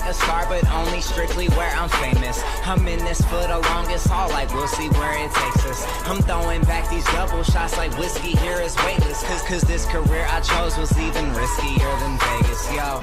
a star, but only strictly where I'm famous. I'm in this for the longest haul, like we'll see where it takes us. I'm throwing back these double shots like whiskey here is weightless. Cause this career I chose was even riskier than Vegas, yo.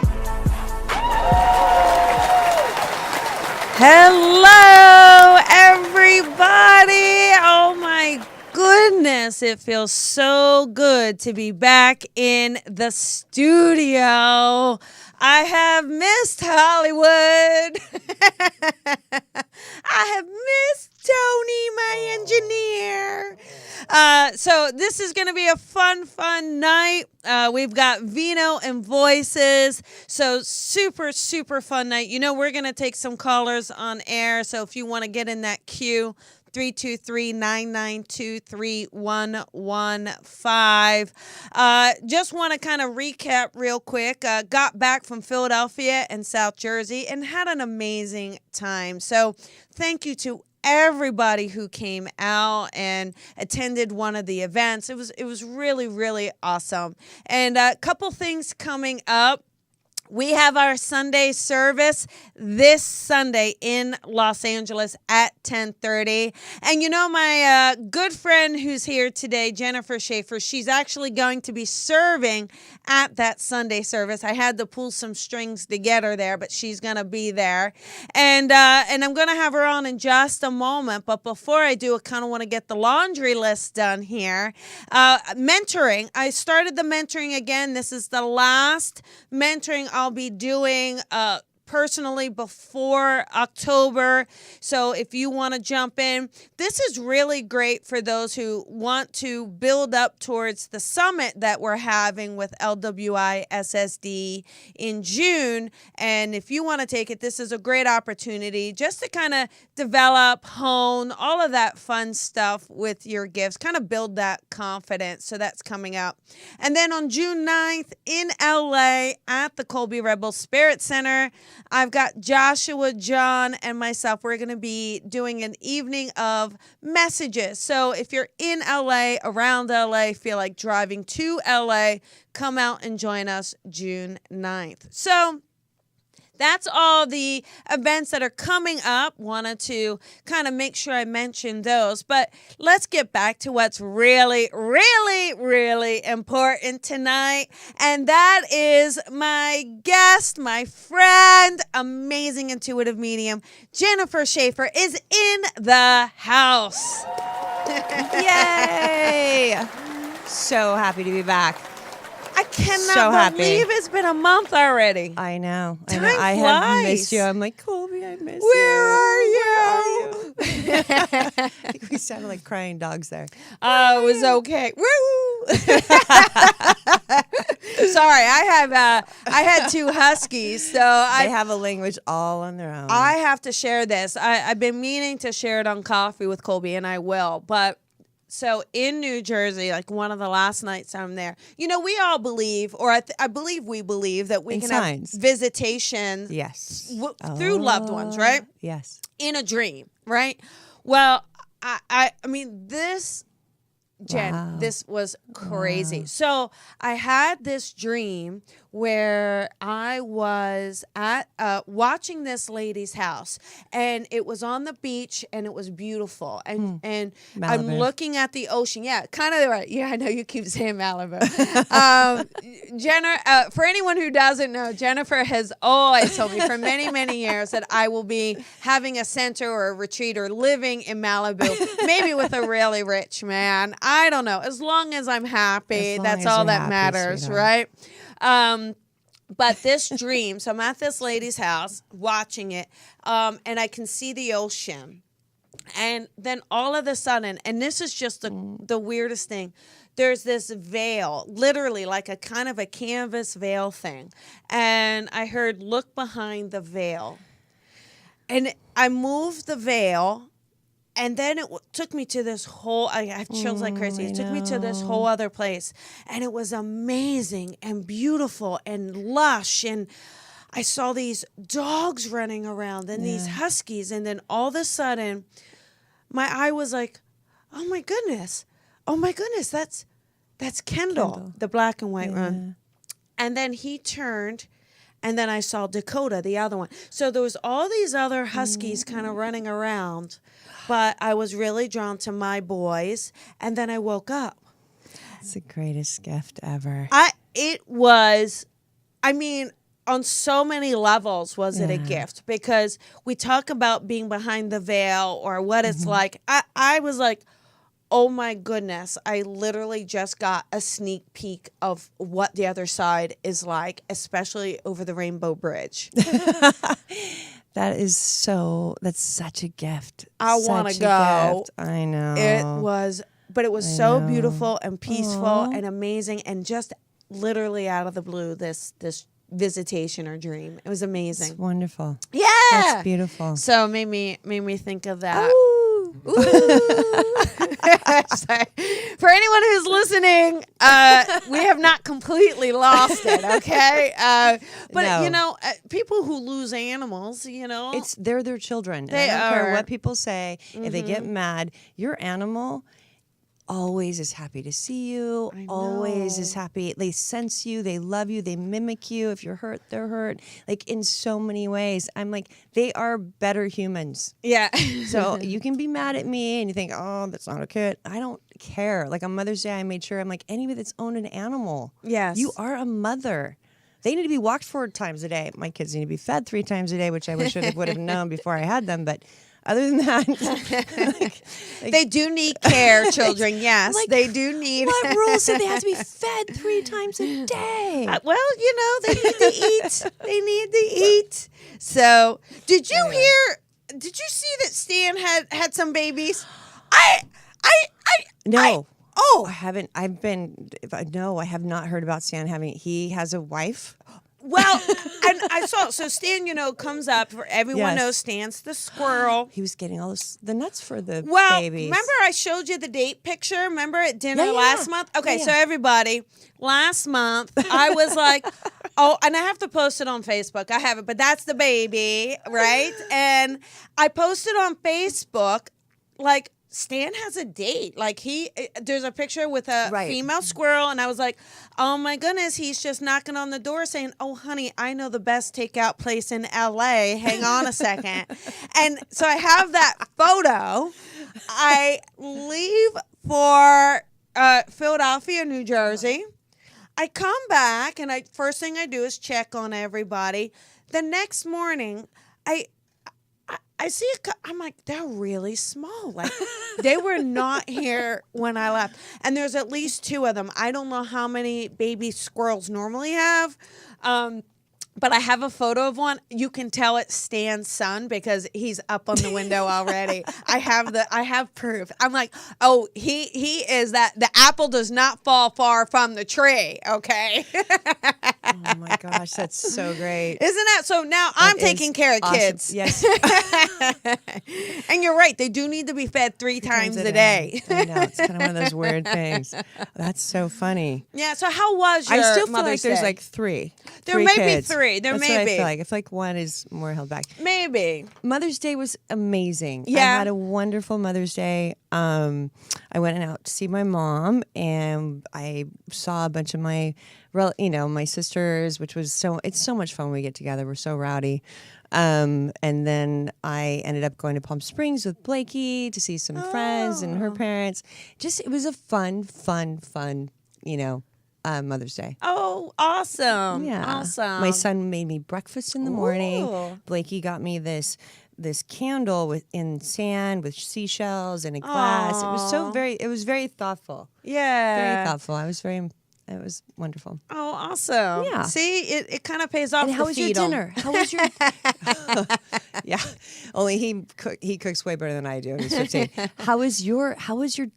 Hello, everybody. Oh, my goodness. It feels so good to be back in the studio. I have missed Hollywood. I have missed Tony, my engineer. So this is going to be a fun night. We've got Vino and Voices. So super fun night. You know, we're going to take some callers on air. So if you want to get in that queue, 323-992-3115. Just want to kind of recap real quick. Got back from Philadelphia and South Jersey and had an amazing time. So thank you to everybody who came out and attended one of the events. It was really awesome. And a couple things coming up. We have our Sunday service this Sunday in Los Angeles at 10:30. And you know, my good friend who's here today, Jennifer Shaffer, she's actually going to be serving at that Sunday service. I had to pull some strings to get her there, but she's going to be there. And I'm going to have her on in just a moment. But before I do, I kind of want to get the laundry list done here. Mentoring. I started the mentoring again. This is the last mentoring I'll be doing personally before October. So if you want to jump in, this is really great for those who want to build up towards the summit that we're having with LWI SSD in June. And if you want to take it, this is a great opportunity just to kind of develop, hone, all of that fun stuff with your gifts, kind of build that confidence. So that's coming up. And then on June 9th in LA at the Colby Rebel Spirit Center, I've got Joshua, John, and myself. We're going to be doing an evening of messages. So if you're in LA, around LA, feel like driving to LA, come out and join us June 9th. So that's all the events that are coming up. Wanted to kind of make sure I mentioned those. But let's get back to what's really important tonight. And that is my guest, my friend, amazing intuitive medium, Jennifer Shaffer, is in the house. Yay! So happy to be back. I cannot believe it's been a month already. I know. Time I have missed flies. you. I'm like, Colby, I miss Where are you? I think we sounded like crying dogs there. Oh, it was okay. Woo! Sorry, I had two huskies, so They have a language all on their own. I have to share this. I've been meaning to share it on Coffee with Colby, and I will, but. So in New Jersey, like one of the last nights I'm there, you know, we all believe, or I believe we believe that we In can signs. have visitations Yes. through loved ones, right? Yes. In a dream, right? Well, I mean, this, Jen, Wow. this was crazy. Wow. So I had this dream where I was at watching this lady's house, and it was on the beach, and it was beautiful, and I'm looking at the ocean. Yeah, kind of right. Yeah, I know you keep saying Malibu. For anyone who doesn't know, Jennifer has always told me for many years that I will be having a center or a retreat or living in Malibu, maybe with a really rich man. I don't know. As long as I'm happy, that's all that matters, sweetheart. Right? But this dream, so I'm at this lady's house watching it, and I can see the ocean. And then all of a sudden, and this is just the weirdest thing, there's this veil, literally like a kind of a canvas veil thing. And I heard, look behind the veil. And I moved the veil. And then it took me to this whole, I have chills like crazy. It took me to this whole other place. And it was amazing and beautiful and lush. And I saw these dogs running around and these huskies. And then all of a sudden, my eye was like, oh my goodness, that's Kendall, the black and white one. And then he turned and then I saw Dakota, the other one. So there was all these other huskies kind of running around, but I was really drawn to my boys, and then I woke up. It's the greatest gift ever. On so many levels was it a gift, because we talk about being behind the veil or what it's like. I was like, oh my goodness, I literally just got a sneak peek of what the other side is like, especially over the Rainbow Bridge. That's such a gift. I want to go. Gift. I know. It was so beautiful and peaceful and amazing, and just literally out of the blue, this visitation or dream. It was amazing. It's wonderful. Yeah. That's beautiful. So made me think of that. Ooh. Sorry. For anyone who's listening, we have not completely lost it, okay? But No. People who lose animals, They're their children. They I don't care are. what people say. If they get mad, your animal always is happy to see you, always is happy. They sense you, they love you, they mimic you. If you're hurt, they're hurt. Like, in so many ways. I'm like, they are better humans. Yeah. So you can be mad at me and you think, oh, that's not okay. I don't care. Like, on Mother's Day, I made sure, I'm like, anybody that's owned an animal, Yes. you are a mother. They need to be walked 4 times a day. My kids need to be fed 3 times a day, which I wish I would have known before I had them. But other than that, they do need care, children. Yes, like, they do need. What rule said they have to be fed 3 times a day? Well, they need to eat. They need to eat. So, did you see that Stan had some babies? No. Oh, I haven't. I have not heard about Stan having. He has a wife. Well, and I saw, so Stan, comes up, for everyone Yes. knows Stan's the squirrel. He was getting all the nuts for the Well, babies. remember I showed you the date picture? Remember at dinner Yeah, yeah. last month? Okay, Yeah, so yeah. everybody, last month, I was like, oh, and I have to post it on Facebook. I have it, but that's the baby, right? And I posted on Facebook, like, Stan has a date. Like, there's a picture with a Right. female squirrel, and I was like, oh my goodness, he's just knocking on the door saying, oh honey, I know the best takeout place in LA. Hang on a second. And so I have that photo. I leave for Philadelphia, New Jersey. I come back, and first thing I do is check on everybody. The next morning, I see I'm like, they're really small. Like, they were not here when I left. And there's at least 2 of them. I don't know how many baby squirrels normally have. But I have a photo of one. You can tell it's Stan's son because he's up on the window already. I have proof. I'm like, oh, he is that. The apple does not fall far from the tree. Okay. Oh my gosh, that's so great. Isn't that so? Now I'm taking care of awesome. kids. Yes. And you're right. They do need to be fed 3 times a day. I know. It's kind of one of those weird things. That's so funny. Yeah. So how was your I still feel Mother's like there's Day? like 3. There 3 may kids. be 3. There That's may what be. I feel like. I feel like one is more held back. Maybe. Mother's Day was amazing. Yeah. I had a wonderful Mother's Day. I went out to see my mom, and I saw a bunch of my sisters, which was it's so much fun when we get together. We're so rowdy. And then I ended up going to Palm Springs with Blakey to see some friends and her parents. It was a fun, Mother's Day. Oh, awesome. Yeah. Awesome. My son made me breakfast in the morning. Ooh. Blakey got me this candle in sand with seashells and a glass. It was very thoughtful. Yeah. Very thoughtful. It was wonderful. Oh, awesome. Yeah. See, it kind of pays off. And to how was your feed 'em. dinner? How was your Yeah. Only he cooks way better than I do, and he's 15. How was your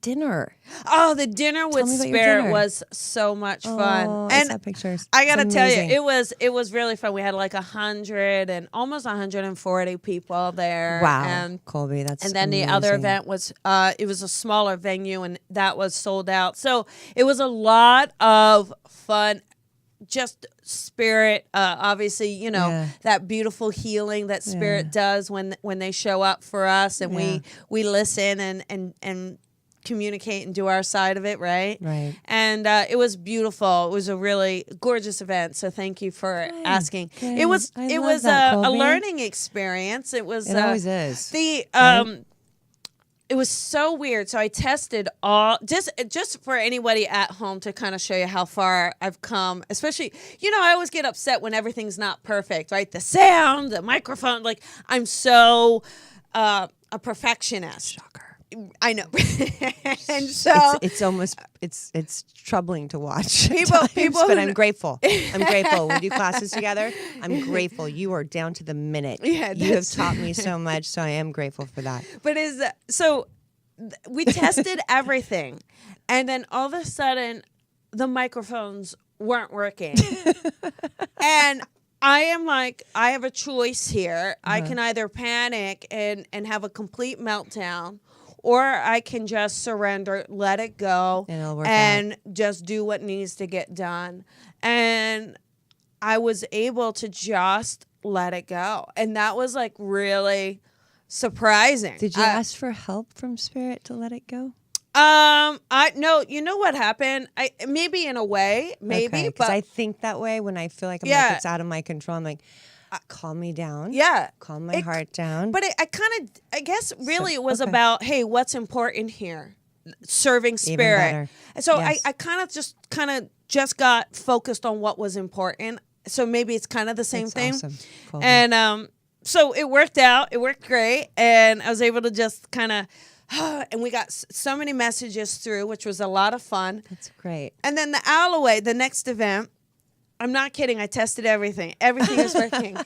dinner? Oh, the dinner with me about your Spirit dinner. was so much fun. Oh, I And saw pictures. I gotta It's tell you, amazing. it was really fun. We had like 100 and almost 140 people there. Wow, Colby, that's and then the other amazing. event was it was a smaller venue, and that was sold out. So it was a lot of fun. Just Spirit, obviously, Yeah. that beautiful healing that Spirit does when they show up for us, and we listen and communicate and do our side of it, right? Right. And it was beautiful. It was a really gorgeous event. So thank you for asking. Good. It was I it love was that, a Colby. learning experience. It was It always is. the right? it was so weird. So I tested all just for anybody at home to kind of show you how far I've come. Especially, I always get upset when everything's not perfect, right? The sound, the microphone, like I'm so a perfectionist. Shocker. I know. And so It's almost it's troubling to watch. People But who- I'm grateful. I'm grateful. We do classes together. I'm grateful. You are down to the minute. Yeah, you have taught me so much, so I am grateful for that. But we tested everything, and then all of a sudden, the microphones weren't working, and I am like, I have a choice here. I can either panic and have a complete meltdown, or I can just surrender, let it go, And it'll work and just do what needs to get done. And I was able to just let it go, and that was like really surprising. Did you ask for help from Spirit to let it go? I no, you know what happened? I maybe in a way, maybe, Because but I think that way when I feel like Yeah. it's out of my control. I'm like, calm me down. yeah. Calm my heart down. But I guess really it was okay. about, hey, what's important here? Serving Even Spirit. better. And so Yes. I kind of just got focused on what was important. So maybe it's kind of the same That's thing. awesome. Colby. And so it worked out. It worked great. And I was able to just kind of, and we got so many messages through, which was a lot of fun. That's great. And then the Alloway, the next event, I'm not kidding. I tested everything. Everything is working.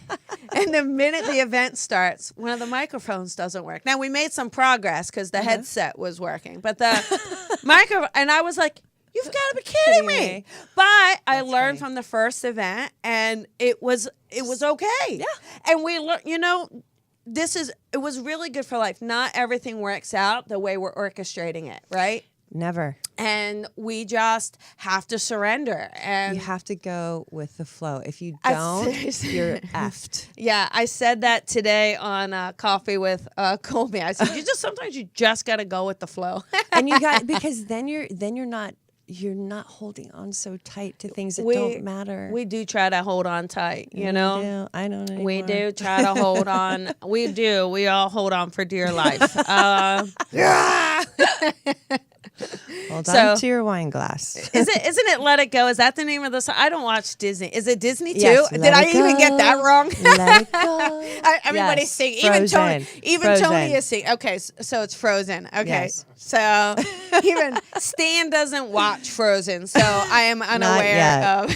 And the minute the event starts, one of the microphones doesn't work. Now, we made some progress because the headset was working. But the microphone, and I was like, you've got to be kidding me. But I learned from the first event, and it was okay. Yeah. And we learned, it was really good for life. Not everything works out the way we're orchestrating it, right? Never. And we just have to surrender. And You have to go with the flow. If you I- don't, you're effed. yeah, I said that today on Coffee with Colby. I said, sometimes you just got to go with the flow. And you got because then you're not holding on so tight to things that don't matter. We do try to hold on tight, you know? I don't know. We do try to hold on. We do. We all hold on for dear life. Hold So- on to your wine glass. Isn't it Let It Go? Is that the name of the song? I don't watch Disney. Is it Disney too? Yes, Did Let I It even get that Go. wrong? Let it go. Everybody's Yes, singing. Even Tony. Frozen. Tony Frozen. is singing. Okay, so it's Frozen. Okay, Yes. so even Stan doesn't watch Frozen, so I am unaware yet. of.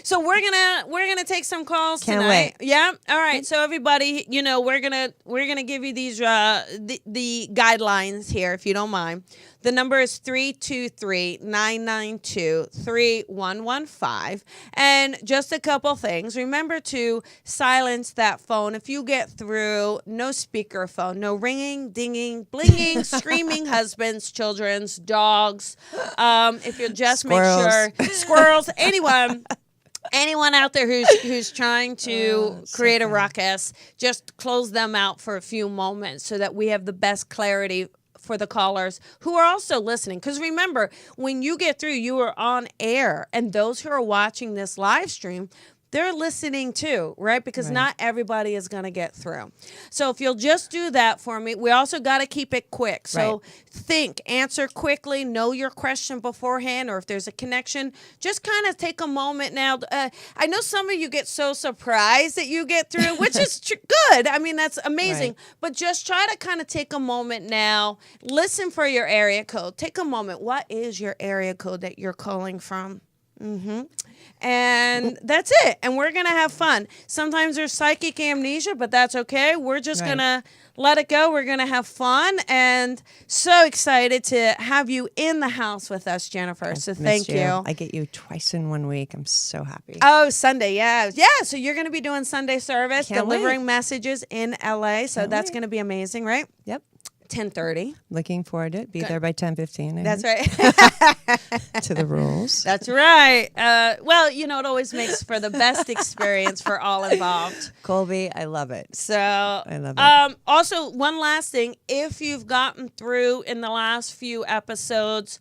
So we're gonna take some calls Can't tonight. wait. Yeah. All right. So everybody, we're gonna give you these the guidelines here, if you don't mind. The number is 323-992-3115. And just a couple things. Remember to silence that phone. If you get through, no speakerphone, no ringing, dinging, blinging, screaming husbands, children's, dogs. If you'll just Squirrels. make sure, squirrels, anyone out there who's trying to create a ruckus, just close them out for a few moments so that we have the best clarity for the callers who are also listening. Because remember, when you get through, you are on air, and those who are watching this live stream, they're listening too, right? Because not everybody is going to get through. So if you'll just do that for me, we also got to keep it quick. So think, answer quickly, know your question beforehand, or if there's a connection, just kind of take a moment now. I know some of you get so surprised that you get through, which is good. I mean, that's amazing. Right. But just try to kind of take a moment now. Listen for your area code. Take a moment. What is your area code that you're calling from? And that's it. And we're going to have fun. Sometimes there's psychic amnesia, but that's okay. We're just going to let it go. We're going to have fun. And so excited to have you in the house with us, Jennifer. So thank you. I get you twice in 1 week. I'm so happy. Oh, Sunday. Yeah. Yeah. So you're going to be doing Sunday service, Can't delivering wait. messages in LA. So that's going to be amazing, right? Yep. 10:30. Looking forward to it. Be there by 10:15. That's right. To the rules. That's right. Well, it always makes for the best experience for all involved. Colby, I love it. So I love it. Also, one last thing. If you've gotten through in the last few episodes,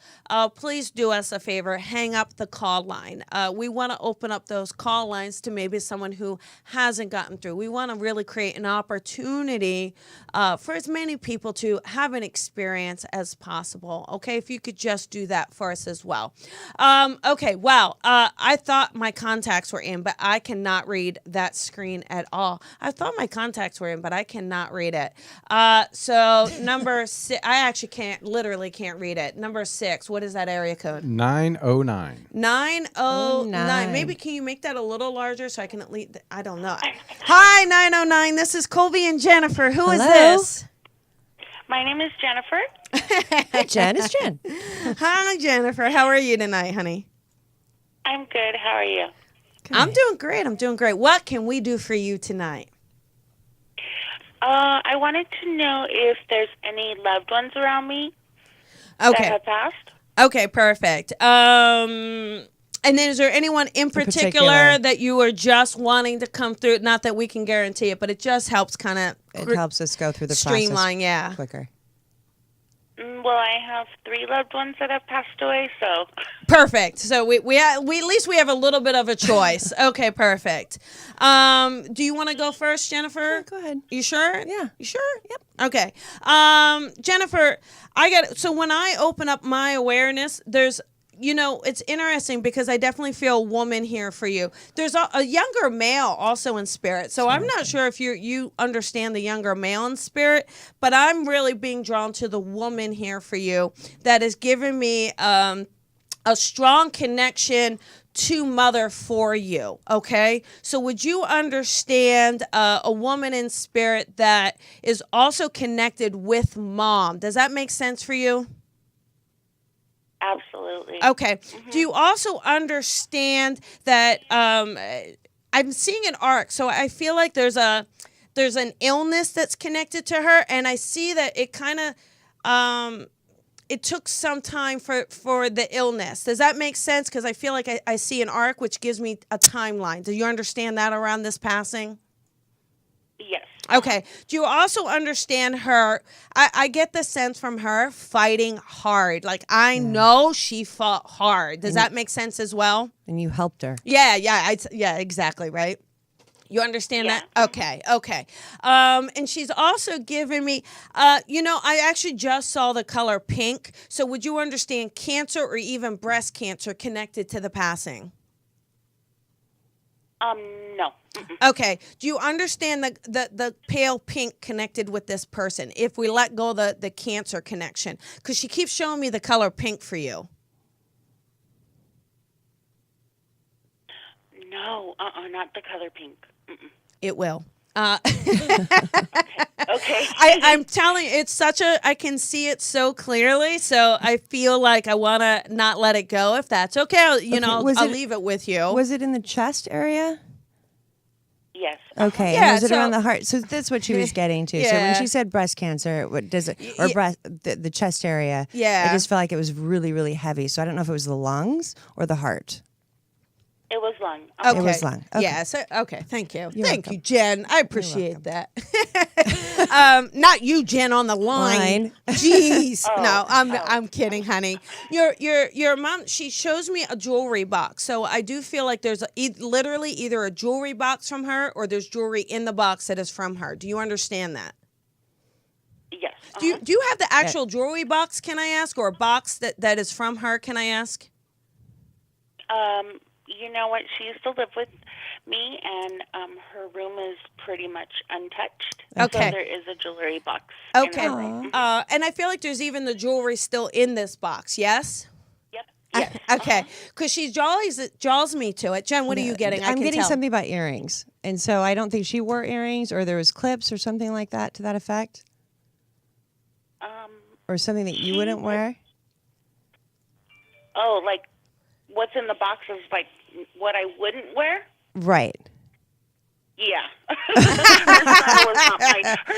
please do us a favor. Hang up the call line. We want to open up those call lines to maybe someone who hasn't gotten through. We want to really create an opportunity for as many people to have an experience as possible. Okay, if you could just do that for us as well. Okay, well, I thought my contacts were in, but I cannot read that screen at all. I thought my contacts were in, but I cannot read it. So number 6, I actually literally can't read it. Number 6, what is that area code? 909. 909. Maybe can you make that a little larger so I can at least, I don't know. Hi, 909. This is Colby and Jennifer. Who is this? My name is Jennifer. Hey, Jen. It's Jen. Hi, Jennifer. How are you tonight, honey? I'm good. How are you? Good. I'm doing great. What can we do for you tonight? I wanted to know if there's any loved ones around me that have passed. Okay, perfect. And then is there anyone in particular that you are just wanting to come through? Not that we can guarantee it, but it just helps kind of It helps us go through the streamline, process quicker. Well, I have 3 loved ones that have passed away, so. Perfect. So we at least we have a little bit of a choice. Okay, perfect. Do you want to go first, Jennifer? Yeah, go ahead. You sure? Yeah. You sure? Yep. Okay. Jennifer, so when I open up my awareness, there's it's interesting because I definitely feel a woman here for you. There's a younger male also in spirit. So I'm not sure if you understand the younger male in spirit, but I'm really being drawn to the woman here for you that is giving me a strong connection to mother for you. Okay. So would you understand a woman in spirit that is also connected with mom? Does that make sense for you? Absolutely. Okay. Mm-hmm. Do you also understand that I'm seeing an arc? So I feel like there's an illness that's connected to her, and I see that it kind of it took some time for the illness. Does that make sense? Because I feel like I see an arc, which gives me a timeline. Do you understand that around this passing? Yes. Okay. Do you also understand her? I get the sense from her fighting hard. Like, I know she fought hard. Does that make sense as well? And you helped her. Yeah, exactly, right? You understand that? Okay. And she's also given me, I actually just saw the color pink. So would you understand cancer or even breast cancer connected to the passing? No. Okay. Do you understand the pale pink connected with this person if we let go the cancer connection? Because she keeps showing me the color pink for you. No, not the color pink. Mm-mm. It will. Okay. I'm telling you, it's I can see it so clearly, so I feel like I want to not let it go, if that's okay. I'll leave it with you. Was it in the chest area? Yes. Okay. Yeah, was it so- around the heart? So that's what she was getting to. So Yeah. when she said breast cancer, what does it, or breast, the chest area? Yeah. I just felt like it was really, really heavy. So I don't know if it was the lungs or the heart. It was lung. Okay. It was lung. Okay. Yeah. So, okay. Thank you. You're Thank welcome. you, Jen. I appreciate that. Not you, Jen, on the line. Jeez. No, I'm kidding, honey. Your mom. She shows me a jewelry box, so I do feel like there's literally either a jewelry box from her or there's jewelry in the box that is from her. Do you understand that? Yes. Do you have the actual jewelry box? Can I ask, or a box that is from her? Can I ask? You know what? She used to live with me, and her room is pretty much untouched. Okay. So there is a jewelry box. Okay. In her room. And I feel like there's even the jewelry still in this box. Yes. Yep. Yeah. Okay. Because she jaws me to it. Jen, what are you getting? I'm getting something about earrings. And so I don't think she wore earrings, or there was clips or something like that to that effect. Or something that you wouldn't wear. Oh, like what's in the box is like what I wouldn't wear? Right. Yeah. Her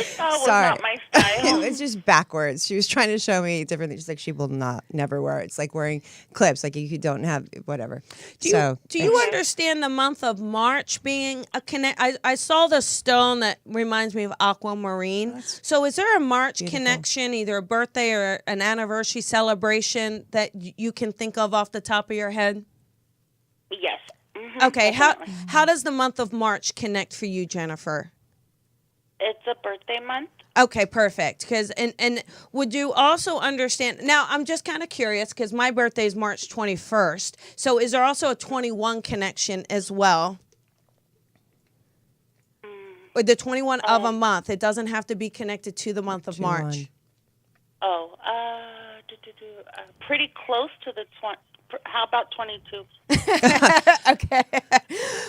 style was not my style. It's just backwards. She was trying to show me different things. She's like, she will never wear it. It's like wearing clips. Like you don't have whatever. Do you understand the month of March being a connect? I saw the stone that reminds me of aquamarine. So is there a March connection, either a birthday or an anniversary celebration that you can think of off the top of your head? Yes. Okay, how does the month of March connect for you, Jennifer? It's a birthday month. Okay, perfect. Because and would you also understand? Now, I'm just kind of curious because my birthday is March 21st. So, is there also a 21 connection as well? Or the 21 of a month? It doesn't have to be connected to the month of March. Oh, pretty close to the 20. How about 22? Okay.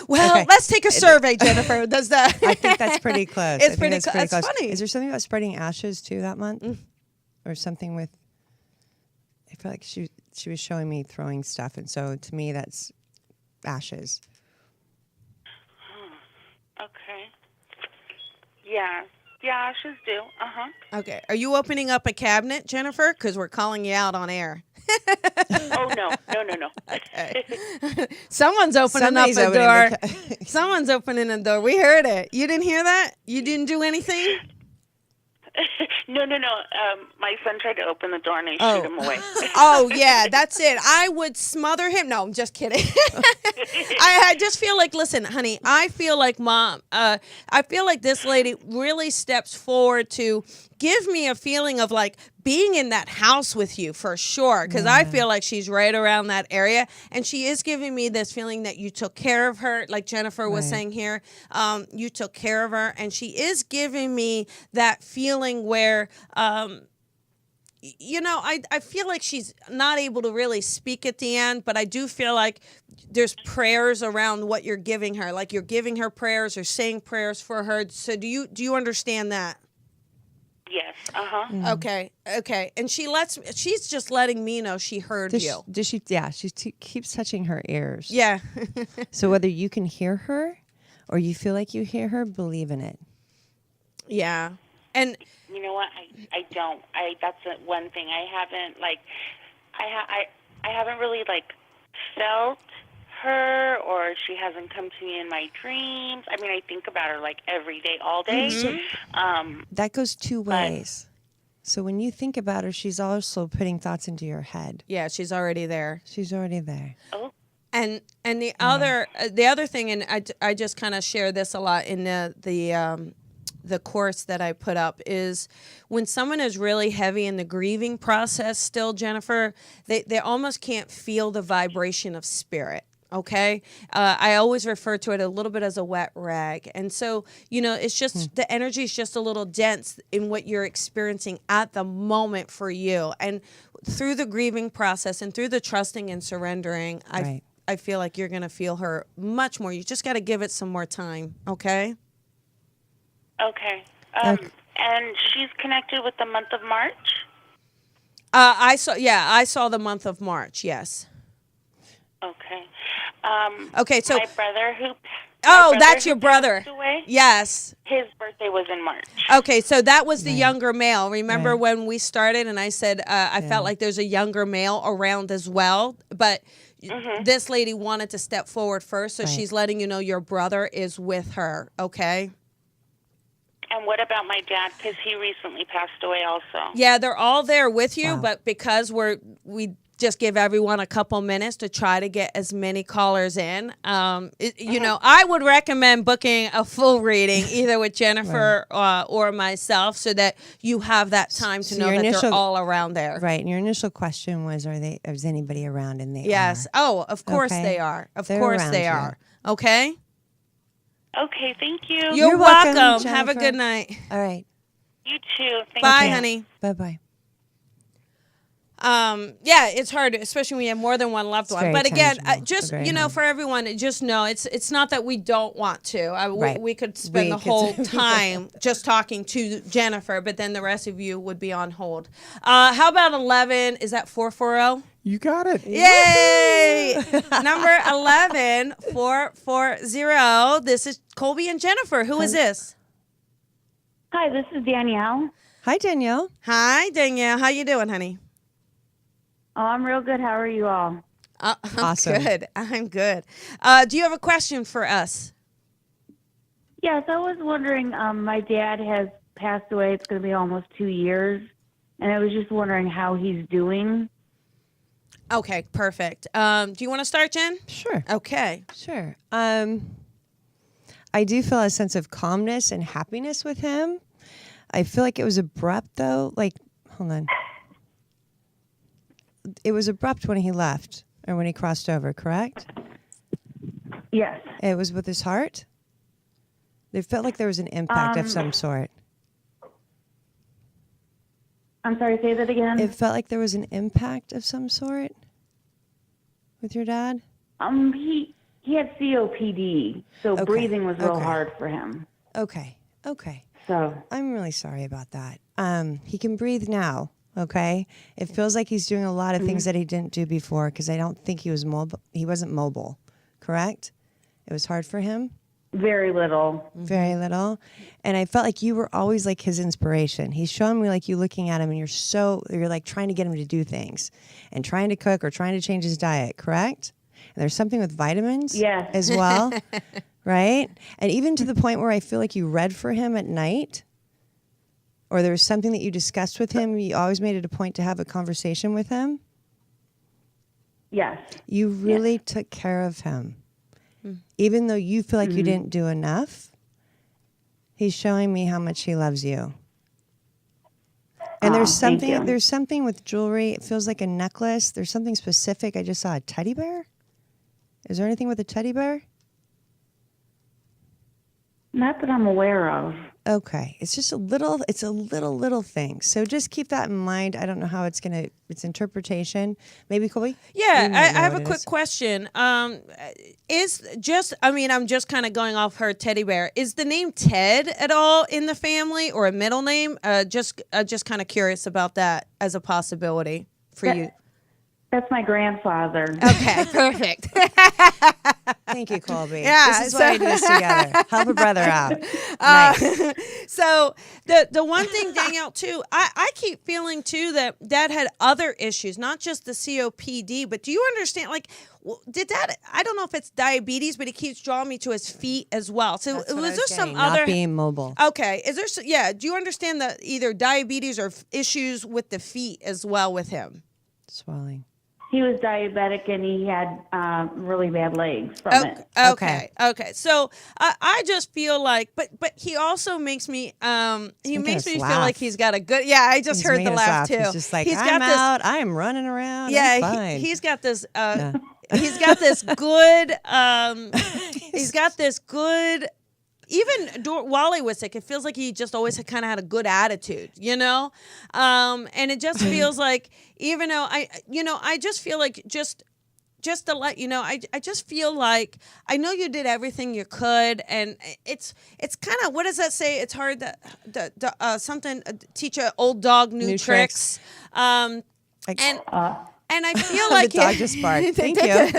Well, let's take a survey, Jennifer. Does that? I think that's pretty close. It's pretty close. It's funny. Is there something about spreading ashes too that month, or something with? I feel like she was showing me throwing stuff, and so to me that's ashes. Okay. Yeah. Yeah, ashes do. Okay. Are you opening up a cabinet, Jennifer? Because we're calling you out on air. Oh, no. Okay. Someone's opening up a door. Someone's opening a door. We heard it. You didn't hear that? You didn't do anything? No. My son tried to open the door and I shoot him away. Oh, yeah, that's it. I would smother him. No, I'm just kidding. I just feel like, listen, honey, I feel like Mom, I feel like this lady really steps forward to give me a feeling of like being in that house with you for sure. Because I feel like she's right around that area. And she is giving me this feeling that you took care of her. Like Jennifer was saying here, you took care of her. And she is giving me that feeling where, you know, I feel like she's not able to really speak at the end, but I do feel like there's prayers around what you're giving her. Like you're giving her prayers or saying prayers for her. So do you understand that? Yes. Okay. And she's just letting me know she heard you. Does she? Yeah, she keeps touching her ears. Yeah. So whether you can hear her or you feel like you hear her, believe in it. Yeah. And you know what? I don't. That's one thing I haven't I haven't really felt her, or she hasn't come to me in my dreams. I mean, I think about her every day, all day. That goes two ways. So when you think about her, she's also putting thoughts into your head. yeah, she's already there. She's already there. Oh, And the other thing, and I just kind of share this a lot in the course that I put up, is when someone is really heavy in the grieving process still, Jennifer, they almost can't feel the vibration of spirit. Okay. I always refer to it a little bit as a wet rag. And so, you know, it's just the energy is just a little dense in what you're experiencing at the moment for you. And through the grieving process and through the trusting and surrendering, I feel like you're going to feel her much more. You just got to give it some more time. Okay. okay. And she's connected with the month of March? I saw the month of March. Yes. Okay. Okay. So my brother who that's your brother. passed away, Yes. his birthday was in March. Okay, so that was the younger male. Remember when we started and I said I felt like there's a younger male around as well, but this lady wanted to step forward first, so she's letting you know your brother is with her, okay? And what about my dad? Because he recently passed away also. Yeah, they're all there with you, but because we just give everyone a couple minutes to try to get as many callers in. You know, I would recommend booking a full reading either with Jennifer or myself, so that you have that time to know that they're all around there. Right. And your initial question was, is anybody around? And they Yes. are. Oh, of course they are. Of They're course around they you. are. Okay. Okay, thank you. You're welcome, welcome. Have a Jennifer. good night. All right. You too. Thank Bye, you. honey. Bye-bye. Yeah, it's hard, especially when you have more than one loved one. very But again, tangible. just Very you know, hard. for everyone, just know it's not that we don't want to. We could spend We the could- whole time just talking to Jennifer, but then the rest of you would be on hold. How about 11? Is that 440? You got it. Yay! Number 11440. This is Colby and Jennifer. Who is this? Hi, this is Danielle. Hi, Danielle. Hi, Danielle. How you doing, honey? Oh, I'm real good. How are you all? I'm Awesome. good. I'm good. Do you have a question for us? Yes, I was wondering, my dad has passed away. It's going to be almost 2 years. And I was just wondering how he's doing. Okay, perfect. Do you want to start, Jen? Sure. Okay. Sure. I do feel a sense of calmness and happiness with him. I feel like it was abrupt, though. Like, hold on. It was abrupt when he left or when he crossed over, correct? Yes. It was with his heart? It felt like there was an impact of some sort. I'm sorry, say that again. It felt like there was an impact of some sort with your dad? He had COPD, so Okay, breathing was real okay. hard for him. Okay. So, I'm really sorry about that. He can breathe now, okay? It feels like he's doing a lot of things that he didn't do before because I don't think he was mobile. He wasn't mobile, correct? It was hard for him? very little. Very little. And I felt like you were always like his inspiration. He's showing me like you looking at him and you're like trying to get him to do things and trying to cook or trying to change his diet, correct? And there's something with vitamins Yes. as well, right? And even to the point where I feel like you read for him at night or there was something that you discussed with him. You always made it a point to have a conversation with him. Yes. You really took care of him. Even though you feel like you didn't do enough, he's showing me how much he loves you. And there's thank you. something with jewelry. It feels like a necklace. There's something specific. I just saw a teddy bear. Is there anything with a teddy bear? Not that I'm aware of. Okay. It's just a little thing. So just keep that in mind. I don't know how it's interpretation. Maybe, Colby? Yeah, You might I know have what a it quick is. question. I'm just kind of going off her teddy bear. Is the name Ted at all in the family or a middle name? Just kind of curious about that as a possibility for you. That's my grandfather. Okay, perfect. Thank you, Colby. Yeah, This is why we do this together. Help a brother out. Nice. So the one thing, Danielle, too, I keep feeling too that Dad had other issues, not just the COPD, but do you understand? Like, did Dad? I don't know if it's diabetes, but he keeps drawing me to his feet as well. So That's what I was there some getting, other? not being mobile? Okay, is there? Yeah, do you understand that either diabetes or issues with the feet as well with him? Swelling. He was diabetic and he had really bad legs from it. Okay. So I just feel like, but he also makes me makes us me feel laugh. like he's got a good. Yeah, I just He's heard making the us laugh too. He's just like, He's I'm got this. out. I'm running around. Yeah, I'm fine. he's got this. He's got this good. He's got this good. Even while he was sick, it feels like he just always kind of had a good attitude, you know? And it just feels like, even though I just feel like just to let you know, I just feel like I know you did everything you could, and it's kind of, what does that say? It's hard to teach an old dog new tricks. And I feel like the dog just barked. Thank you.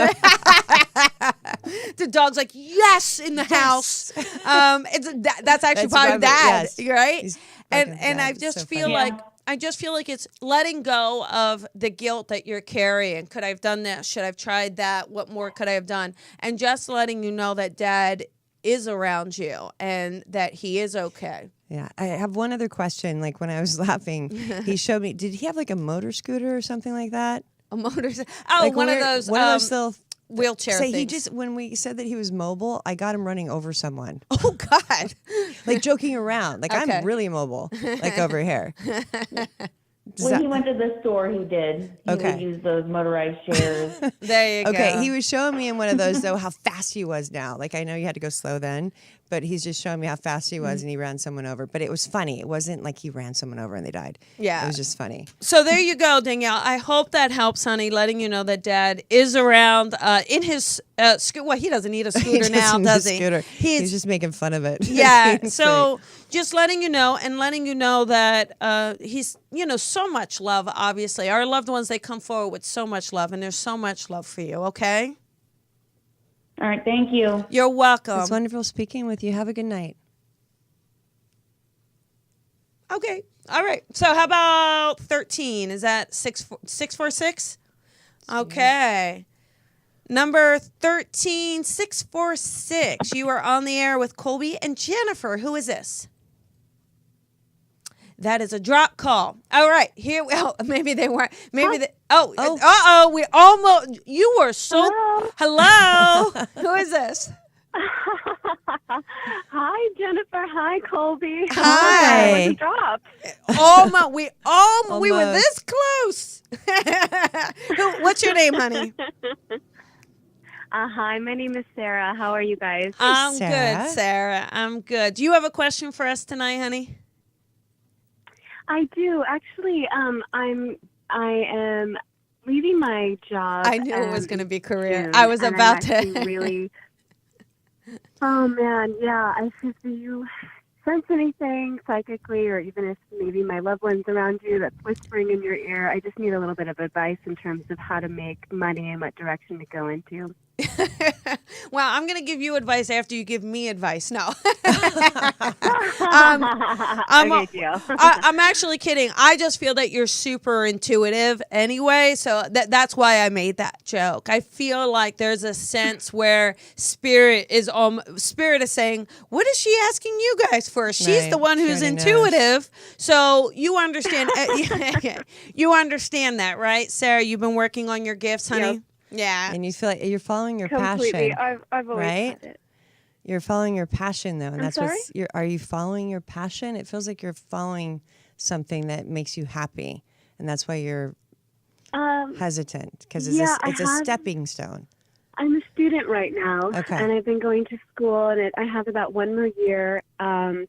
The dog's like, yes, in the house. That's actually probably Dad, yes. right? He's And fucking and Dad. I It's just so feel funny. like I just feel like it's letting go of the guilt that you're carrying. Could I have done this? Should I have tried that? What more could I have done? And just letting you know that Dad is around you and that he is okay. Yeah, I have one other question. Like when I was laughing, he showed me, did he have like a motor scooter or something like that? A motor. Like one of those little wheelchair say things. when we said that he was mobile, I got him running over someone. Oh God. Like joking around. Like Okay. I'm really mobile. Like over here. When he went to the store, he did. He Okay. would use those motorized chairs. There you go. Okay, he was showing me in one of those though how fast he was now. Like I know you had to go slow then, but he's just showing me how fast he was, and he ran someone over. But it was funny. It wasn't like he ran someone over and they died. Yeah. It was just funny. So there you go, Danielle. I hope that helps, honey, letting you know that Dad is around in his scooter. Well, he doesn't need a scooter now, does he? Scooter. He's just making fun of it. Yeah. It's So great. just letting you know that he's, so much love, obviously. Our loved ones, they come forward with so much love, and there's so much love for you, okay? All right, thank you. You're welcome. It's wonderful speaking with you. Have a good night. Okay. All right. So how about 13? Is that 646? Okay. Number 13, 646. You are on the air with Colby and Jennifer. Who is this? That is a drop call. All right. Here. Well, maybe they weren't. Maybe they. Oh. Uh-oh. We almost. You were so. Hello. Who is this? Hi, Jennifer. Hi, Colby. Hi. With a drop. Almost. We were Almost. this close. What's your name, honey? Hi, my name is Sarah. How are you guys? I'm Sarah. good, Sarah. I'm good. Do you have a question for us tonight, honey? I do actually. I am leaving my job. I knew it was going to be career. June, I was and about I'm actually to. really. Oh man, yeah. I think do you sense anything psychically, or even if maybe my loved ones around you that's whispering in your ear? I just need a little bit of advice in terms of how to make money and what direction to go into. Well, I'm going to give you advice after you give me advice. No. Okay, deal. I'm actually kidding. I just feel that you're super intuitive anyway, so that's why I made that joke. I feel like there's a sense where spirit is saying, "What is she asking you guys for?" She's Right. the one She who's already knows. intuitive, so you understand. You understand that, right, Sarah? You've been working on your gifts, honey. Yep. Yeah. And you feel like you're following your Completely. passion. I've always right? had it. You're following your passion, though, and I'm that's sorry? what's. Are you following your passion? It feels like you're following something that makes you happy, and that's why you're hesitant because yeah, it's a stepping stone. I'm a student right now, Okay. and I've been going to school, and I have about one more year. I'm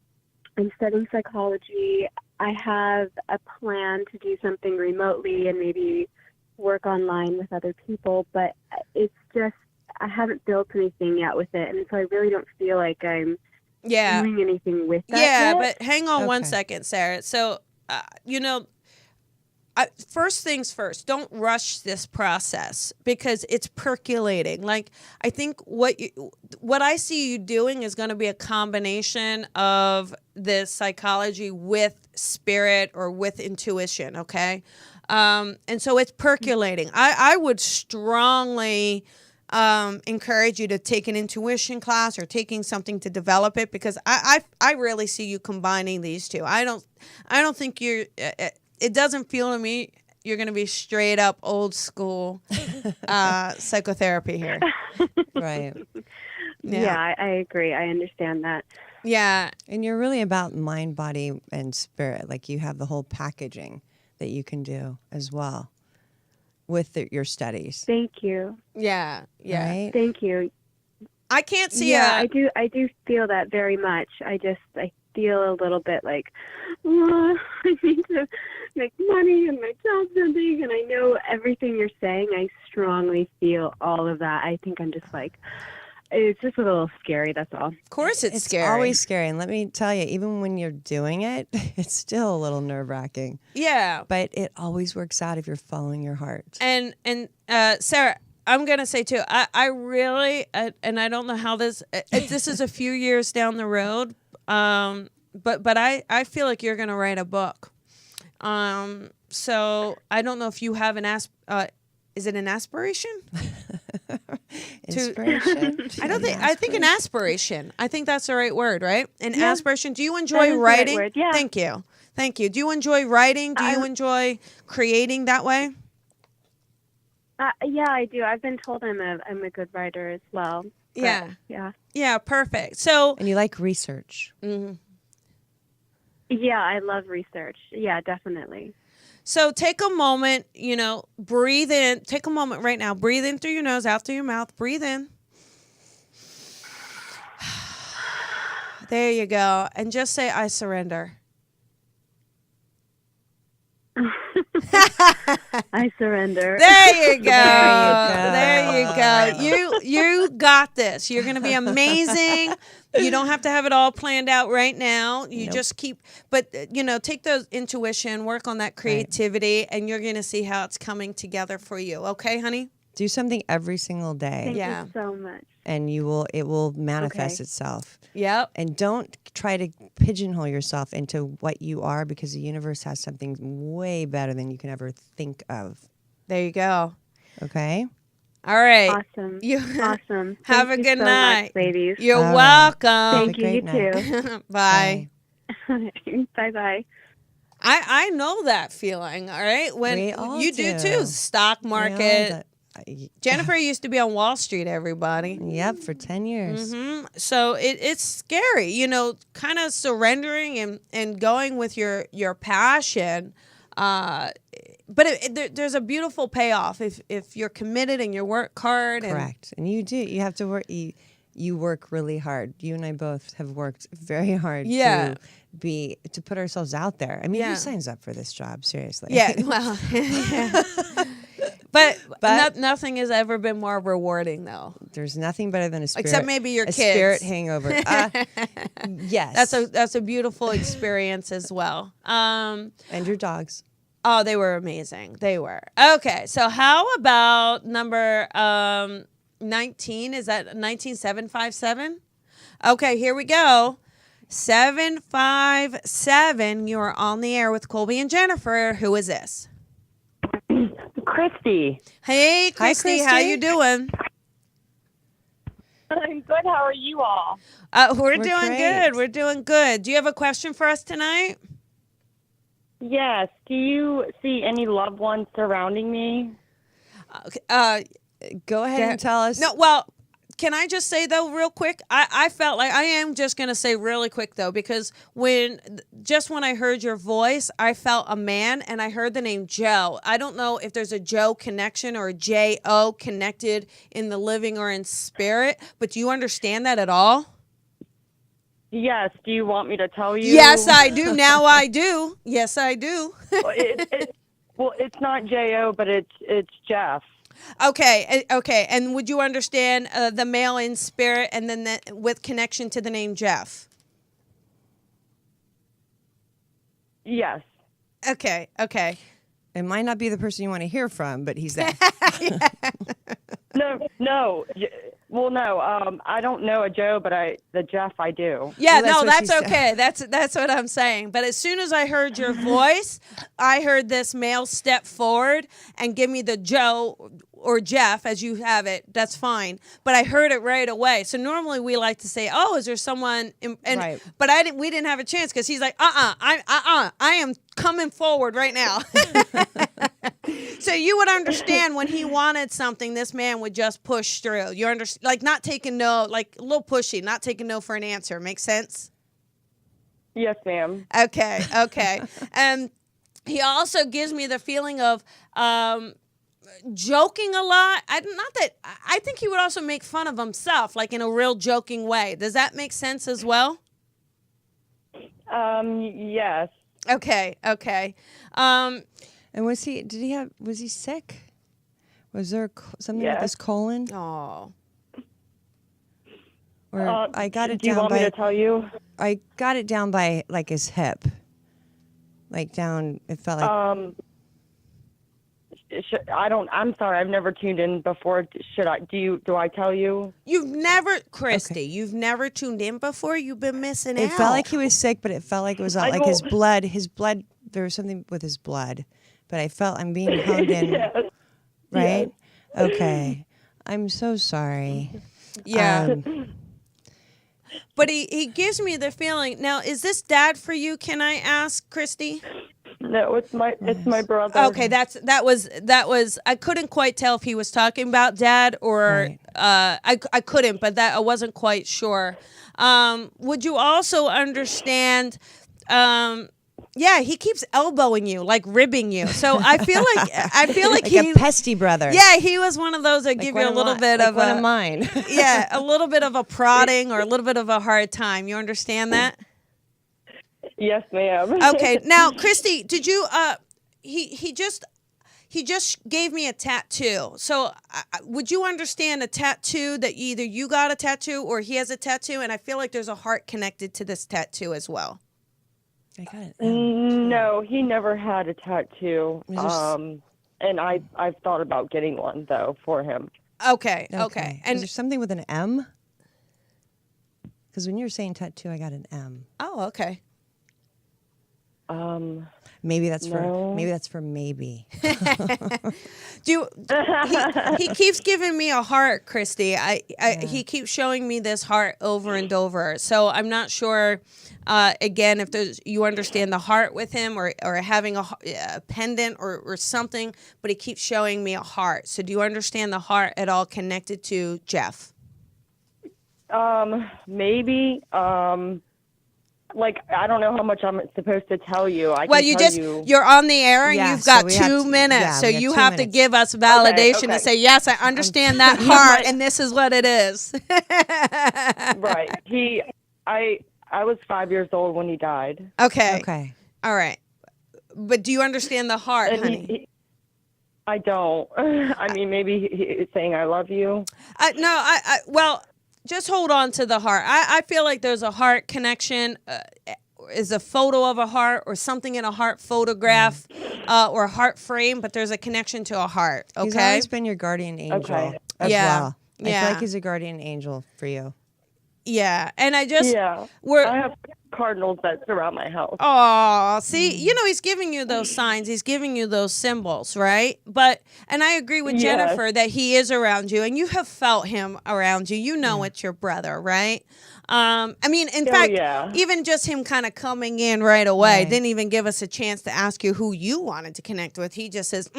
studying psychology. I have a plan to do something remotely and maybe work online with other people, but it's just I haven't built anything yet with it, and so I really don't feel like I'm doing anything with that Yeah, yet. but hang on one Okay. second, Sarah. So, first things first, don't rush this process because it's percolating. Like, I think what I see you doing is going to be a combination of this psychology with spirit or with intuition, okay? And so it's percolating. I would strongly encourage you to take an intuition class or taking something to develop it because I really see you combining these two. I don't think you're. It doesn't feel to me you're going to be straight up old school psychotherapy here. Right. Yeah, I agree. I understand that. Yeah. And you're really about mind, body, and spirit. Like you have the whole packaging that you can do as well with your studies. Thank you. Yeah. Yeah. Right? Thank you. I can't see I do feel that very much. I feel a little bit like, I need to make money and my job's ending, and I know everything you're saying. I strongly feel all of that. I think I'm just like, it's just a little scary, that's all. Of course it's scary. Always scary. And let me tell you, even when you're doing it, it's still a little nerve-wracking. Yeah. But it always works out if you're following your heart. And Sarah, I'm going to say too, I really, and I don't know how this is a few years down the road, but I feel like you're going to write a book. So I don't know if you have is it an aspiration? Inspiration? I think an aspiration. I think that's the right word, right? An aspiration. Do you That enjoy is the right writing? word, yeah. Thank you. Do you enjoy writing? Do you enjoy creating that way? Yeah, I do. I've been told I'm a good writer as well. But, Yeah. Yeah. Yeah, perfect. So, And you like research. Yeah, I love research. Yeah, definitely. so take a moment, breathe in. Take a moment right now. Breathe in through your nose, out through your mouth. Breathe in. There you go. And just say, I surrender. I surrender. There you go. There you There you go. You got this. You're going to be amazing. You don't have to have it all planned out right now. You just keep, but take those intuition, work on that creativity, and you're going to see how it's coming together for you. Okay, honey? Do something every single day. Thank you so much. And it will manifest itself. Yep. And don't try to pigeonhole yourself into what you are, because the universe has something way better than you can ever think of. There you go. Okay? All right. Awesome. Awesome. Have Thank a you good so night. much, ladies. You're All right. welcome. Thank you. You Great too. Bye. Bye-bye. I know that feeling, all right? When We all you do do. too. Stock market. Jennifer used to be on Wall Street, everybody. Yep, for 10 years. So it's scary, kind of surrendering and going with your passion. But there's a beautiful payoff if you're committed and you work hard. Correct. And you do. You have to work. You work really hard. You and I both have worked very hard to put ourselves out there. I mean, who signs up for this job? Seriously. Yeah, well, but nothing has ever been more rewarding, though. There's nothing better than a spirit. Except maybe your a kids. Spirit hangover. Yes. That's a beautiful experience as well. And your dogs. Oh, they were amazing. They were. Okay, so how about number 19? Is that 19757? Okay, here we go. 757. You are on the air with Colby and Jennifer. Who is this? Christy. Hey, Christy. How Christy. you doing? I'm good. How are you all? We're doing great. good. We're doing good. Do you have a question for us tonight? Yes. Do you see any loved ones surrounding me? Go ahead and tell us. No, well, can I just say, though, real quick? I felt like I am just going to say really quick, though, because when I heard your voice, I felt a man, and I heard the name Joe. I don't know if there's a Joe connection or a J-O connected in the living or in spirit, but do you understand that at all? Yes. Do you want me to tell you? Yes, I do. Now I do. Yes, I do. Well, it's not J.O., but it's Jeff. Okay. And would you understand the male in spirit and then with connection to the name Jeff? Yes. Okay. It might not be the person you want to hear from, but he's there. No. Well, no. I don't know a Joe, but the Jeff I do. Yeah, Well, that's no, what that's she okay. That's what I'm saying. But as soon as I heard your voice, I heard this male step forward and give me the Joe or Jeff as you have it. That's fine. But I heard it right away. So normally we like to say, "Oh, is there someone?" Right. But we didn't have a chance because he's like, I am coming forward right now. So you would understand when he wanted something, this man would just push through. You understand, like not taking no, like a little pushy, not taking no for an answer. Makes sense? Yes, ma'am. Okay. And he also gives me the feeling of joking a lot. I think he would also make fun of himself, like in a real joking way. Does that make sense as well? Yes. Okay. And was he sick? Was there something with his colon? Oh. Or I got it Do you down want me to tell you? I got it down by like his hip. Like down, it felt like. I'm sorry. I've never tuned in before. Do I tell you? You've never, Christy, you've never tuned in before? You've been missing out. It felt like he was sick, but it felt like it was like his blood. There was something with his blood. But I felt I'm being honed in. Yes. Right? Yes. Okay. I'm so sorry. Yeah. But he gives me the feeling. Now, is this dad for you, can I ask, Christy? No, it's my brother. Okay, that was I couldn't quite tell if he was talking about dad or I couldn't, but I wasn't quite sure. Would you also understand Yeah, he keeps elbowing you, like ribbing you. So I feel like Like he a pesty brother. Yeah, he was one of those that give you a one little of bit like of one a of mine. yeah, a little bit of a prodding or a little bit of a hard time. You understand that? Yes, ma'am. Okay. Now, Christy, did you he just gave me a tattoo. So, would you understand a tattoo that either you got a tattoo or he has a tattoo? And I feel like there's a heart connected to this tattoo as well. I got it. No, he never had a tattoo. And I've thought about getting one though for him. Okay. Okay. And And is there something with an M? Because when you were saying tattoo, I got an M. oh, okay. Maybe that's No. for maybe. He keeps giving me a heart, Christy. He keeps showing me this heart over and over. So I'm not sure. Again, if you understand the heart with him or having a pendant or something, but he keeps showing me a heart. So do you understand the heart at all connected to Jeff? Maybe. Like, I don't know how much I'm supposed to tell you. You're on the air and Yeah, you've got so we have 2 to- minutes. yeah, So we got you 2 have to minutes. give us validation okay. to say, yes, I understand that heart and this is what it is. Right. I was 5 years old when he died. Okay. Okay. All right. But do you understand the heart, And honey? I don't. I mean, maybe he's saying I love you. Well, just hold on to the heart. I feel like there's a heart connection, is a photo of a heart or something in a heart photograph or a heart frame, but there's a connection to a heart, okay? He's always been your guardian angel Okay. as Yeah. well. I Yeah. feel like he's a guardian angel for you. Yeah, and I just... Yeah. I have cardinals that surround my house. Oh, see, he's giving you those signs. He's giving you those symbols, right? And I agree with Yes. Jennifer that he is around you and you have felt him around you. You know it's your brother, right? I mean, in fact, yeah. even just him kind of coming in right away, Right. didn't even give us a chance to ask you who you wanted to connect with. He just says,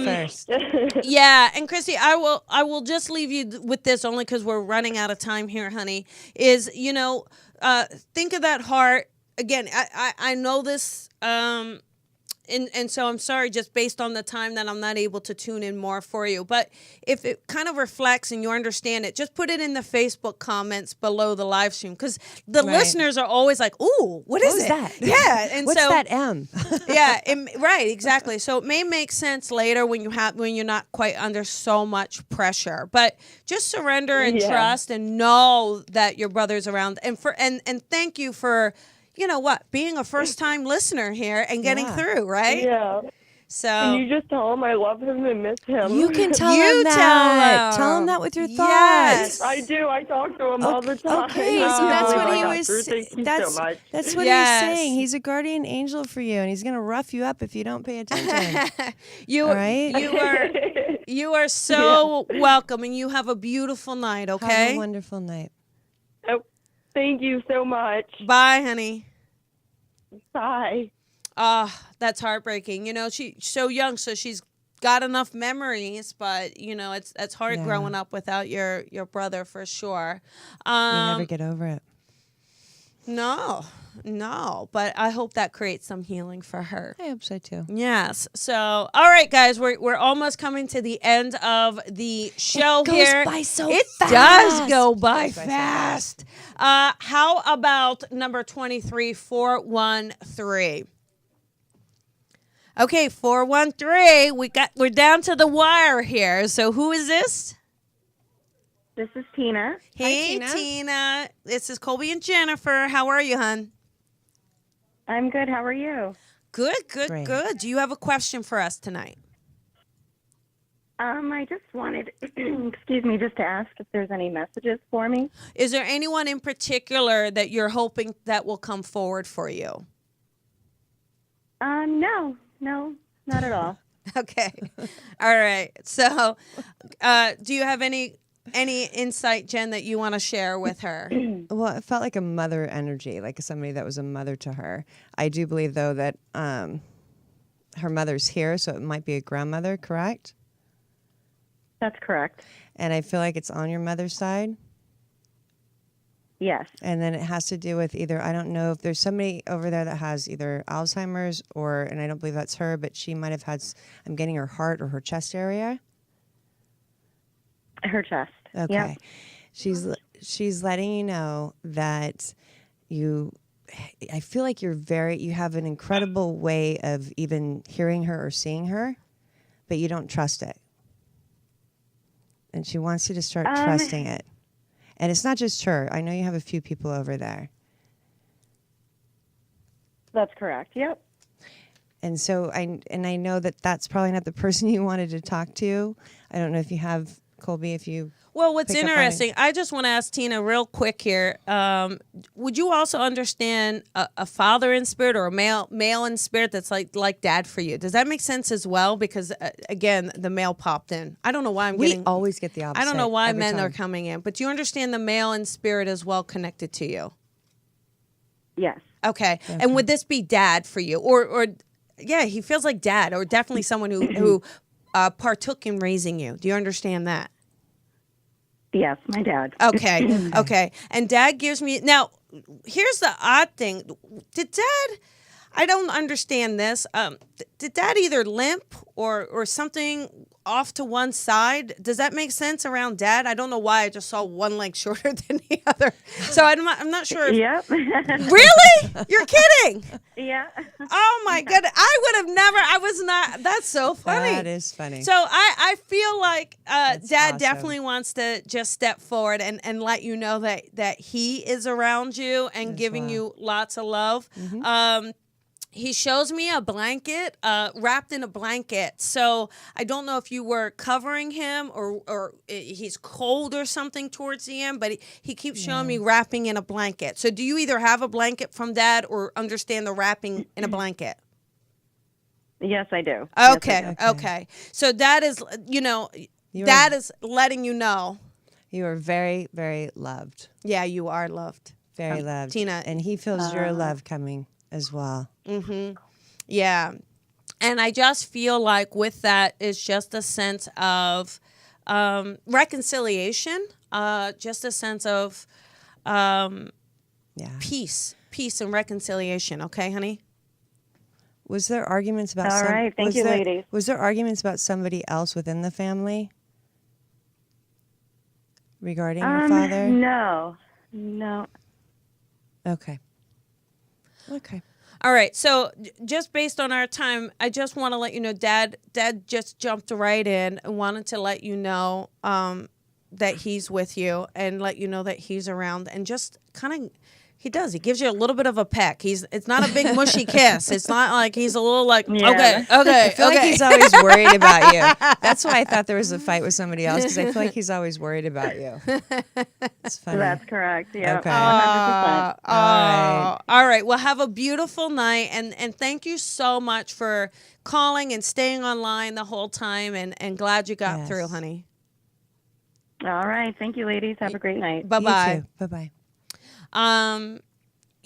First. Yeah, and Christy, I will just leave you with this only because we're running out of time here, honey. Is think of that heart again. I know this, and so I'm sorry, just based on the time that I'm not able to tune in more for you. But if it kind of reflects and you understand it, just put it in the Facebook comments below the live stream because the Right. listeners are always like, "Ooh, what is it?" that? Yeah, and What's so that M? yeah, right, exactly. So it may make sense later when you're not quite under so much pressure. But just surrender and Yeah. trust and know that your brother's around. And thank you for being a first time listener here and getting Yeah. through, right? Yeah. So Can you just tell him I love him and miss him? You can tell You him tell that. him. Tell him that with your Yes. thoughts. I do. I talk to him all the time. Okay, so I that's can't what believe he I got was. through. Thank you so much. That's what Yes. he's saying. He's a guardian angel for you, and he's gonna rough you up if you don't pay attention. you All right? you are so welcome, and you have a beautiful night. Have Okay. a wonderful night. Oh, thank you so much. Bye, honey. Bye. That's heartbreaking. She's so young, so she's got enough memories, but it's hard Yeah. growing up without your brother for sure. You never get over it. No, but I hope that creates some healing for her. I hope so too. Yes. So, all right, guys, we're almost coming to the end of the show goes here. by so it fast. does go by It goes by so fast. How about number 23, 413? Okay, 413. We're down to the wire here. So who is this? This is Tina. Hey, Tina. Tina. This is Colby and Jennifer. How are you, hon? I'm good. How are you? Good. Great. Do you have a question for us tonight? I just wanted, just to ask if there's any messages for me. Is there anyone in particular that you're hoping that will come forward for you? No, not at all. Okay. All right. So, do you have any insight, Jen, that you want to share with her? Well, it felt like a mother energy, like somebody that was a mother to her. I do believe, though, that her mother's here, so it might be a grandmother, correct? That's correct. And I feel like it's on your mother's side. Yes. And then it has to do with either, I don't know if there's somebody over there that has either Alzheimer's and I don't believe that's her, but she might have had, I'm getting her heart or her chest area. Her chest. Okay. Yep. She's letting you know that I feel like you have an incredible way of even hearing her or seeing her, but you don't trust it. And she wants you to start trusting it. And it's not just her. I know you have a few people over there. That's correct. Yep. And so I know that that's probably not the person you wanted to talk to. I don't know if you have, Colby, if you... Well, what's pick up on interesting, I just want to ask Tina real quick here. Would you also understand a father in spirit or a male in spirit that's like dad for you? Does that make sense as well? Because, again, the male popped in. I don't know why We always get the opposite. I don't know why every men time. are coming in. But do you understand the male in spirit as well connected to you? Yes. Okay. And would this be dad for you? Or yeah, he feels like dad or definitely someone who partook in raising you. Do you understand that? Yes, my dad. Okay. Okay. And dad gives me now. Here's the odd thing. Did dad? I don't understand this. Did dad either limp or something off to one side? Does that make sense around dad? I don't know why I just saw one leg shorter than the other. So I'm not sure. Yep. Really? You're kidding? Yeah. Oh my goodness. I was not. That's so funny. That is funny. So I feel like dad awesome. definitely wants to just step forward and let you know that he is around you and giving you lots of love. He shows me a blanket, wrapped in a blanket. So I don't know if you were covering him or he's cold or something towards the end, but he keeps showing me wrapping in a blanket. So do you either have a blanket from dad or understand the wrapping in a blanket? Yes, I do. Okay, Yes, I do. okay. So that is, dad is letting you know. You are very, very loved. Yeah, you are loved. Very loved. Tina. And he feels your love coming as well. Mm-hmm. Yeah. And I just feel like with that is just a sense of reconciliation, just a sense of peace and reconciliation. Okay, honey? Was there arguments about All right. Thank you, ladies. Was there arguments about somebody else within the family regarding your father? No. Okay. All right. So just based on our time, I just want to let you know, Dad just jumped right in and wanted to let you know that he's with you and let you know that he's around and just kind of. He does. He gives you a little bit of a peck. It's not a big mushy kiss. It's not like he's a little like, okay. I feel like he's always worried about you. That's why I thought there was a fight with somebody else, because I feel like he's always worried about you. It's funny. That's correct. Yeah. Okay. 100%. All right. Well, have a beautiful night. And thank you so much for calling and staying online the whole time. And glad you got through, honey. All right. Thank you, ladies. Have a great night. Bye-bye. You too. Bye-bye.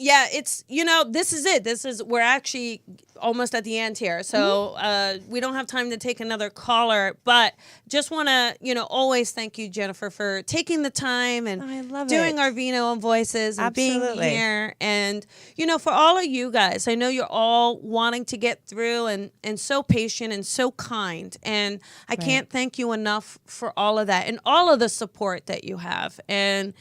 Yeah, it's, this is it. We're actually almost at the end here. So, we don't have time to take another caller, but just want to, always thank you, Jennifer, for taking the time and I love doing it. our Vino Voices and Absolutely. being here. And, for all of you guys, I know you're all wanting to get through and so patient and so kind. And I can't thank you enough for all of that and all of the support that you have. And,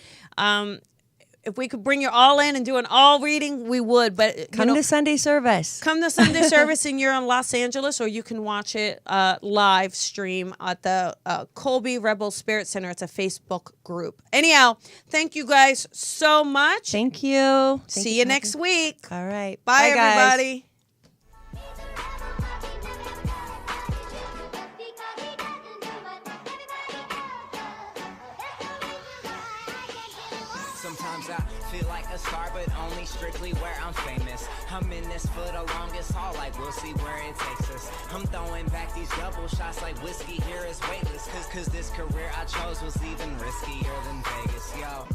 if we could bring you all in and do an all reading, we would. But Come to Sunday service. Come to Sunday service, and you're in Los Angeles, or you can watch it live stream at the Colby Rebel Spirit Center. It's a Facebook group. Anyhow, thank you guys so much. Thank you. See you next week. All right. Bye guys. everybody. Sometimes I feel like a star, but only strictly where I'm famous. I'm in this for the longest haul, like we'll see where it takes us. I'm throwing back these double shots like whiskey here is weightless. Cause this career I chose was even riskier than Vegas, yo.